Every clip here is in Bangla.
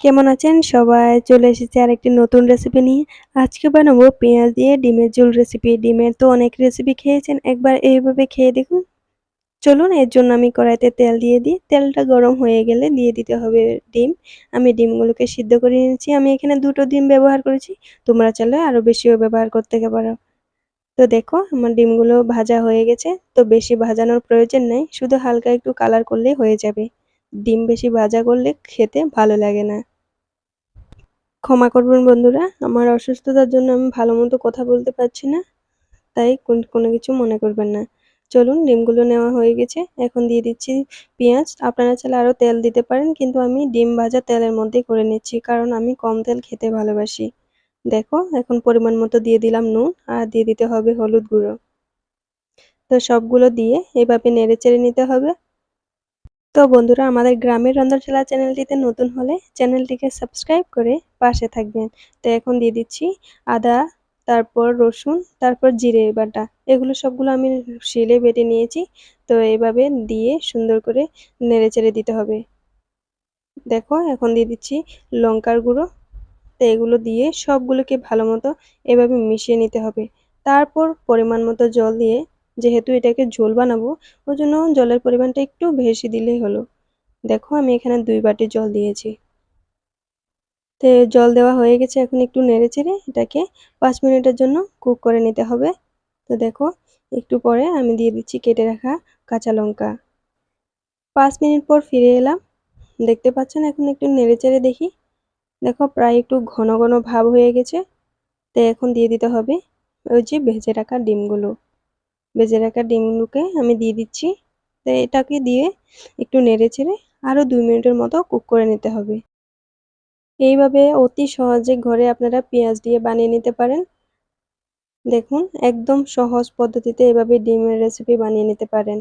কেমন আছেন সবাই? চলে এসেছি আরেকটি নতুন রেসিপি নিয়ে। আজকে বানাবো পেঁয়াজ দিয়ে ডিমের ঝোল রেসিপি। ডিমের তো অনেক রেসিপি খেয়েছেন, একবার এইভাবে খেয়ে দেখুন। চলুন এর জন্য আমি কড়াইতে তেল দিয়ে দিই। তেলটা গরম হয়ে গেলে দিয়ে দিতে হবে ডিম। আমি ডিমগুলোকে সিদ্ধ করে নিয়েছি। আমি এখানে ২ টো ডিম ব্যবহার করেছি। তোমরা চাইলে আরো বেশিও ব্যবহার করতে পারো। তো দেখো আমার ডিমগুলো ভাজা হয়ে গেছে। তো বেশি ভাজানোর প্রয়োজন নেই। শুধু হালকা একটু কালার করলেই হয়ে যাবে। ডিম বেশি ভাজা করলে খেতে ভালো লাগে না। ক্ষমা করবেন বন্ধুরা, আমার অসুস্থতার জন্য আমি ভালোমতো কথা বলতে পারছি না। তাই কোনো কিছু মনে করবেন না। চলুন ডিমগুলো নেওয়া হয়ে গেছে। এখন দিয়ে দিচ্ছি পেঁয়াজ। আপনারা চাইলে আরো তেল দিতে পারেন, কিন্তু আমি ডিম ভাজা তেলের মধ্যেই করে নিচ্ছি। কারণ আমি কম তেল খেতে ভালোবাসি। দেখো এখন পরিমাণ মতো দিয়ে দিলাম নুন আর দিয়ে দিতে হবে হলুদ গুঁড়ো। তো সবগুলো দিয়ে এভাবে নেড়েচেড়ে নিতে হবে। তো বন্ধুরা আমাদের গ্রামের রন্ধনশালা চ্যানেলটিতে নতুন হলে চ্যানেলটিকে সাবস্ক্রাইব করে পাশে থাকবেন। তো এখন দিয়ে দিচ্ছি আদা, তারপর রসুন, তারপর জিরে বাটা। এগুলো সবগুলো আমি শিলে বেটে নিয়েছি। তো এভাবে দিয়ে সুন্দর করে নেড়েচেড়ে দিতে হবে। দেখো এখন দিয়ে দিচ্ছি লঙ্কার গুঁড়ো। তো এগুলো দিয়ে সবগুলোকে ভালোমতো এভাবে মিশিয়ে নিতে হবে। তারপর পরিমাণ মতো জল দিয়ে, যেহেতু এটাকে ঝোল বানাবো, ওজন্য জলের পরিমাণটা একটু বেশি দিলেই হলো। দেখো আমি এখানে ২ বাটি জল দিয়েছি। তো জল দেওয়া হয়ে গেছে, এখন একটু নেড়েচেড়ে এটাকে ৫ মিনিটের জন্য কুক করে নিতে হবে। তো দেখো একটু পরে আমি দিয়ে দিচ্ছি কেটে রাখা কাঁচা লঙ্কা। ৫ মিনিট পর ফিরে এলাম। দেখতে পাচ্ছেন এখন একটু নেড়েচেড়ে দেখি। দেখো প্রায় একটু ঘন ঘন ভাব হয়ে গেছে। তো এখন দিয়ে দিতে হবে ওই যে ভেজে রাখা ডিমগুলো। ভেজে রাখা ডিমগুলোকে আমি দিয়ে দিচ্ছি। তো এটাকে দিয়ে একটু নেড়েচেড়ে আরো ২ মিনিটের মতো কুক করে নিতে হবে। এইভাবে অতি সহজে ঘরে আপনারা পেঁয়াজ দিয়ে বানিয়ে নিতে পারেন। দেখুন একদম সহজ পদ্ধতিতে এভাবে ডিমের রেসিপি বানিয়ে নিতে পারেন।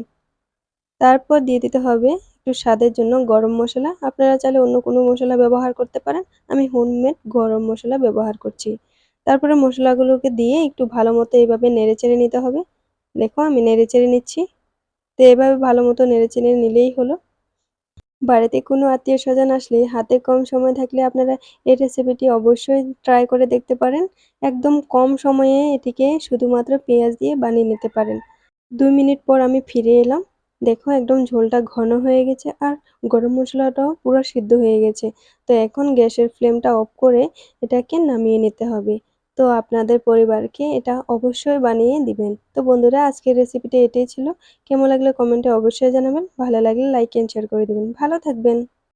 তারপর দিয়ে দিতে হবে একটু স্বাদের জন্য গরম মসলা। আপনারা চাইলে অন্য কোনো মসলা ব্যবহার করতে পারেন। আমি হোমমেড গরম মসলা ব্যবহার করছি। তারপরে মসলাগুলোকে দিয়ে একটু ভালোমতো এভাবে নেড়েচেড়ে নিতে হবে। দেখো আমি নেড়েচেড়ে নিচ্ছি। তো এভাবে ভালোমতো নেড়েচেড়ে নিলেই হলো। বাড়িতে কোনো আত্মীয়স্বজন আসলে হাতে কম সময় থাকলে আপনারা এই রেসিপিটি অবশ্যই ট্রাই করে দেখতে পারেন। একদম কম সময়ে এটিকে শুধুমাত্র পেঁয়াজ দিয়ে বানিয়ে নিতে পারেন। ২ মিনিট পর আমি ফিরে এলাম। দেখো একদম ঝোলটা ঘন হয়ে গেছে আর গরম মসলাটাও পুরো সিদ্ধ হয়ে গেছে। তো এখন গ্যাসের ফ্লেমটা অফ করে এটাকে নামিয়ে নিতে হবে। তো আপনাদের পরিবারকে এটা অবশ্যই বানিয়ে দিবেন। তো বন্ধুরা আজকের রেসিপিটা এটাই ছিল। কেমন লাগলো কমেন্টে অবশ্যই জানাবেন। ভালো লাগলে লাইক এন্ড শেয়ার করে দিবেন। ভালো থাকবেন।